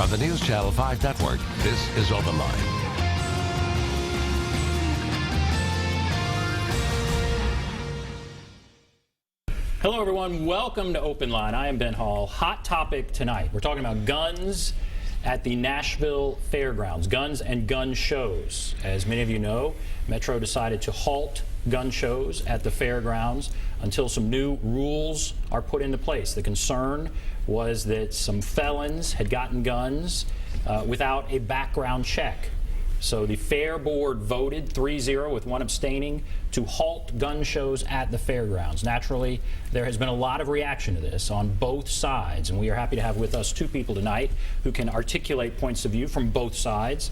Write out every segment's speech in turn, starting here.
On the News Channel 5 network, this is OpenLine. Hello, everyone. Welcome to OpenLine. I am Ben Hall. Hot topic tonight. We're talking about guns at the Nashville Fairgrounds, guns and gun shows. As many of you know, Metro decided to halt gun shows at the fairgrounds until some new rules are put into place. The concern was that some felons had gotten guns without a background check. So the Fair Board voted 3-0 with one abstaining to halt gun shows at the fairgrounds. Naturally, there has been a lot of reaction to this on both sides, and we are happy to have with us two people tonight who can articulate points of view from both sides.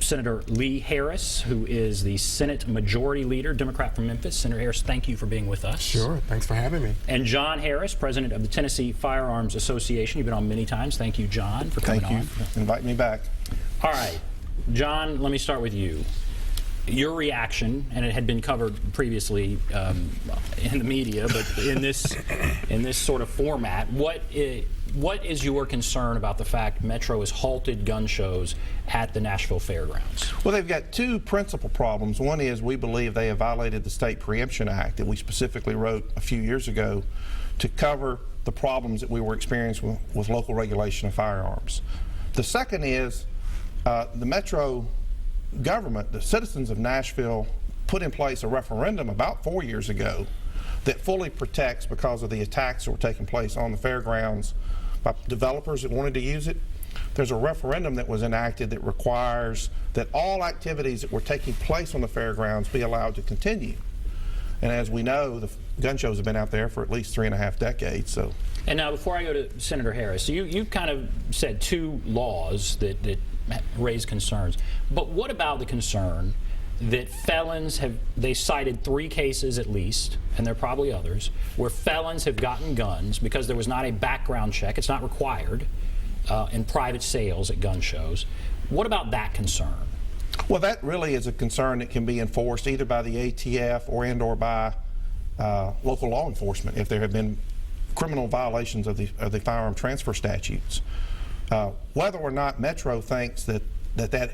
Senator Lee Harris, who is the Senate Majority Leader, Democrat from Memphis. Senator Harris, thank you for being with us. Sure, thanks for having me. And John Harris, President of the Tennessee Firearms Association. You've been on many times. Thank you, John, for coming on. Thank you for inviting me back. All right. John, let me start with you. Your reaction, and it had been covered previously in the media, but in this sort of format, what is your concern about the fact Metro has halted gun shows at the Nashville Fairgrounds? Well, they've got two principal problems. One is we believe they have violated the State Preemption Act that we specifically wrote a few years ago to cover the problems that we were experiencing with local regulation of firearms. The second is the Metro government, the citizens of Nashville, put in place a referendum about 4 years ago that fully protects, because of the attacks that were taking place on the fairgrounds by developers that wanted to use it. There's a referendum that was enacted that requires that all activities that were taking place on the fairgrounds be allowed to continue. And as we know, the gun shows have been out there for at least 3.5 decades. So. And now, before I go to Senator Harris, you've kind of said two laws that raise concerns. But what about the concern that felons they cited 3 cases at least, and there are probably others, where felons have gotten guns because there was not a background check. It's not required in private sales at gun shows. What about that concern? Well, that really is a concern that can be enforced either by the ATF or by local law enforcement if there have been criminal violations of the firearm transfer statutes. Whether or not Metro thinks that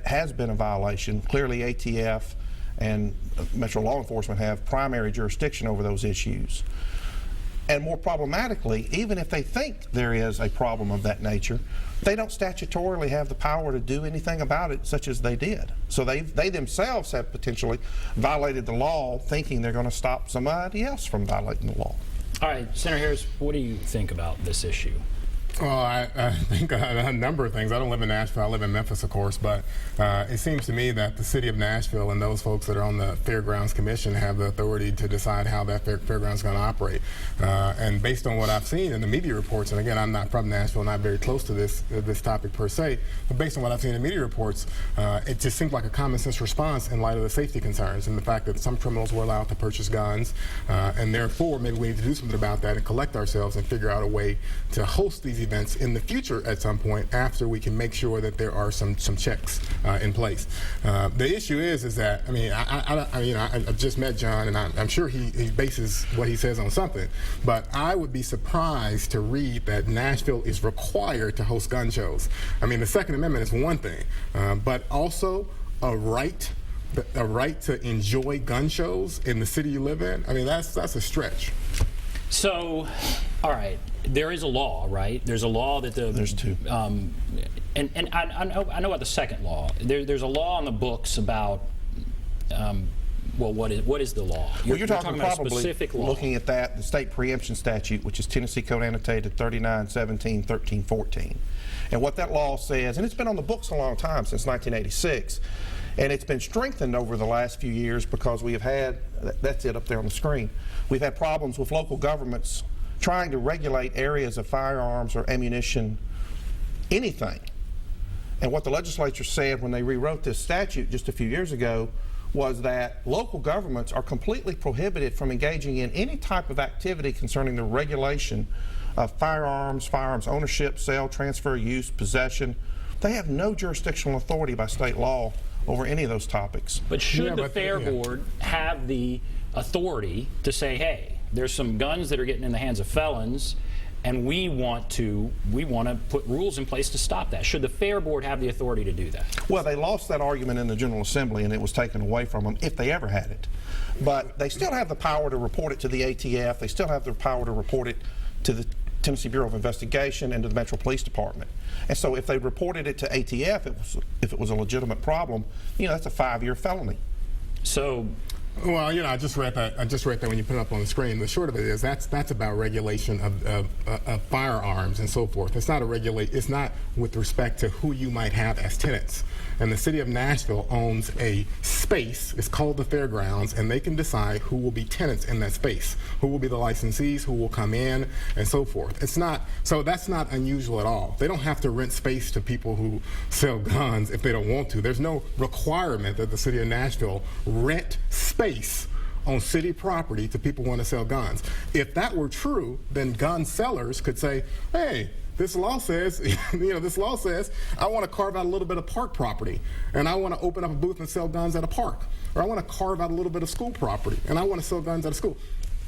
has been a violation, clearly ATF and Metro law enforcement have primary jurisdiction over those issues. And more problematically, even if they think there is a problem of that nature, they don't statutorily have the power to do anything about it, such as they did. So they themselves have potentially violated the law, thinking they're going to stop somebody else from violating the law. All right, Senator Harris, what do you think about this issue? Well, I think a number of things. I don't live in Nashville. I live in Memphis, of course, but it seems to me that the city of Nashville and those folks that are on the Fairgrounds Commission have the authority to decide how that fairground is going to operate. And based on what I've seen in the media reports, and again, I'm not from Nashville, not very close to this topic per se, but based on what I've seen in the media reports, it just seems like a common sense response in light of the safety concerns and the fact that some criminals were allowed to purchase guns, and therefore maybe we need to do something about that and collect ourselves and figure out a way to host these events in the future at some point after we can make sure that there are some checks in place. The issue is that, I mean, I've just met John, and I'm sure he bases what he says on something, but I would be surprised to read that Nashville is required to host gun shows. I mean, the Second Amendment is one thing, but also a right to enjoy gun shows in the city you live in. I mean, that's a stretch. So, all right, there is a law, right? There's a law that there's two. And I know about the second law. There's a law on the books about. Well, what is the law? You're talking about a specific law. Looking at that, the state preemption statute, which is Tennessee Code Annotated 3917-1314. And what that law says, and it's been on the books a long time, since 1986, and it's been strengthened over the last few years because we have had, that's it up there on the screen, we've had problems with local governments trying to regulate areas of firearms or ammunition, anything. And what the legislature said when they rewrote this statute just a few years ago was that local governments are completely prohibited from engaging in any type of activity concerning the regulation of firearms ownership, sale, transfer, use, possession. They have no jurisdictional authority by state law over any of those topics. But should the Fair Board have the authority to say, hey, there's some guns that are getting in the hands of felons, and we want to put rules in place to stop that. Should the Fair Board have the authority to do that? Well, they lost that argument in the General Assembly, and it was taken away from them, if they ever had it. But they still have the power to report it to the ATF. They still have the power to report it to the Tennessee Bureau of Investigation and to the Metro Police Department. And so if they reported it to ATF, if it was a legitimate problem, that's a 5-year felony. So, well, I just read that when you put it up on the screen. The short of it is that's about regulation of firearms and so forth. It's not it's not with respect to who you might have as tenants. And the city of Nashville owns a space. It's called the Fairgrounds, and they can decide who will be tenants in that space, who will be the licensees, who will come in, and so forth. So that's not unusual at all. They don't have to rent space to people who sell guns if they don't want to. There's no requirement that the city of Nashville rent space on city property to people who want to sell guns. If that were true, then gun sellers could say, hey, this law says, I want to carve out a little bit of park property, and I want to open up a booth and sell guns at a park. Or I want to carve out a little bit of school property, and I want to sell guns at a school.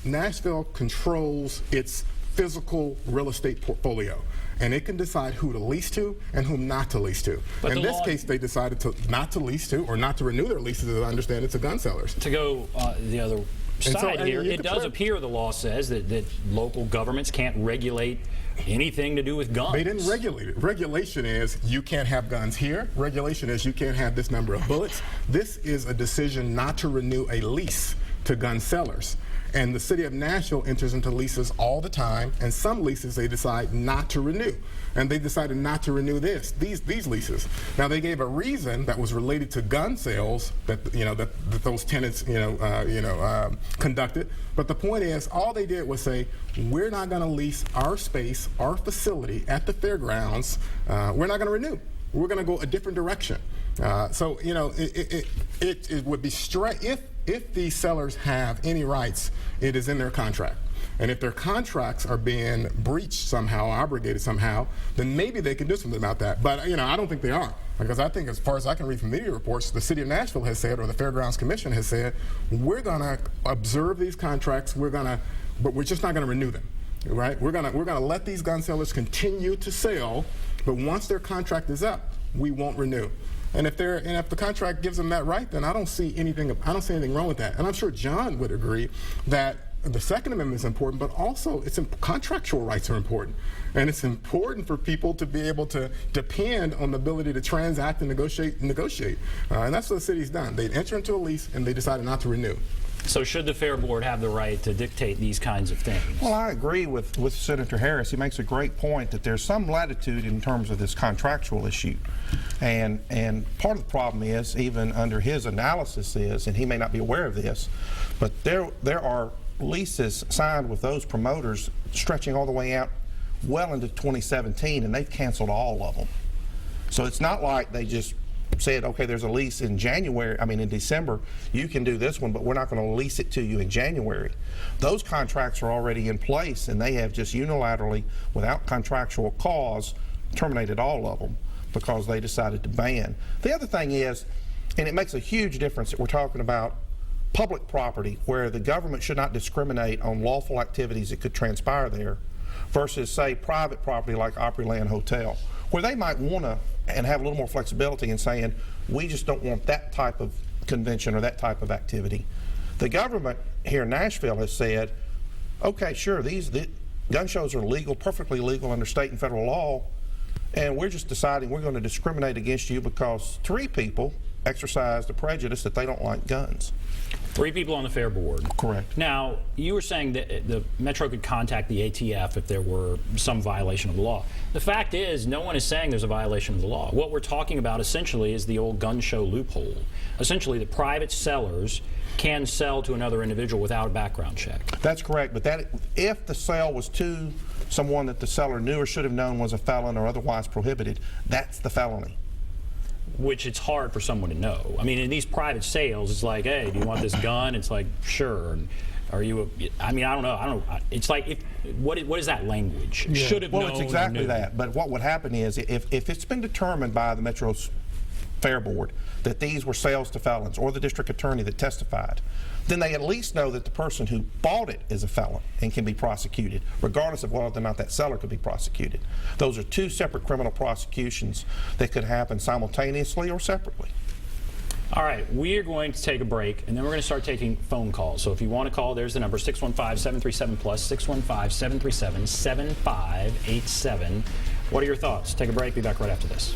Nashville controls its physical real estate portfolio, and it can decide who to lease to and whom not to lease to. But in this case, they decided not to lease to or not to renew their leases, as I understand it, to gun sellers. To go the other side here, it does appear the law says that local governments can't regulate anything to do with guns. They didn't regulate it. Regulation is you can't have guns here. Regulation is you can't have this number of bullets. This is a decision not to renew a lease to gun sellers. And the city of Nashville enters into leases all the time, and some leases they decide not to renew. And they decided not to renew these leases. Now they gave a reason that was related to gun sales that that those tenants conducted. But the point is, all they did was say, we're not going to lease our space, our facility at the fairgrounds. We're not going to renew. We're going to go a different direction. So it would be if these sellers have any rights, it is in their contract. And if their contracts are being breached somehow, abrogated somehow, then maybe they can do something about that. But I don't think they are. Because I think, as far as I can read from media reports, the city of Nashville has said, or the Fairgrounds Commission has said, we're going to observe these contracts, but we're just not going to renew them. Right? We're going to let these gun sellers continue to sell, but once their contract is up, we won't renew. And if the contract gives them that right, then I don't see anything wrong with that. And I'm sure John would agree that the Second Amendment is important, but also contractual rights are important. And it's important for people to be able to depend on the ability to transact and negotiate. And that's what the city's done. They enter into a lease and they decided not to renew. So should the Fair Board have the right to dictate these kinds of things? Well, I agree with Senator Harris. He makes a great point that there's some latitude in terms of this contractual issue. And part of the problem is, even under his analysis is, and he may not be aware of this, but there are leases signed with those promoters stretching all the way out well into 2017, and they've canceled all of them. So it's not like they just said, okay, there's a lease in December, you can do this one, but we're not going to lease it to you in January. Those contracts are already in place, and they have just unilaterally, without contractual cause, terminated all of them because they decided to ban. The other thing is, and it makes a huge difference that we're talking about public property where the government should not discriminate on lawful activities that could transpire there versus, say, private property like Opryland Hotel, where they might want to and have a little more flexibility in saying, we just don't want that type of convention or that type of activity. The government here in Nashville has said, okay, sure, the gun shows are legal, perfectly legal under state and federal law, and we're just deciding we're going to discriminate against you because 3 people exercised a prejudice that they don't like guns. 3 people on the Fair Board. Correct. Now, you were saying that the Metro could contact the ATF if there were some violation of the law. The fact is, no one is saying there's a violation of the law. What we're talking about essentially is the old gun show loophole. Essentially, the private sellers can sell to another individual without a background check. That's correct, but if the sale was to someone that the seller knew or should have known was a felon or otherwise prohibited, that's the felony. Which it's hard for someone to know. I mean, in these private sales, it's like, hey, do you want this gun? It's like, sure. And are you? I don't know. It's like, what is that language? Yeah. Should have known. Well, it's exactly that. But what would happen is, if it's been determined by the Metro's Fair Board that these were sales to felons, or the district attorney that testified, then they at least know that the person who bought it is a felon and can be prosecuted, regardless of whether or not that seller could be prosecuted. Those are two separate criminal prosecutions that could happen simultaneously or separately. All right, we are going to take a break, and then we're going to start taking phone calls. So if you want to call, there's the number, 615-737-PLUS, 615-737-7587. What are your thoughts? Take a break. Be back right after this.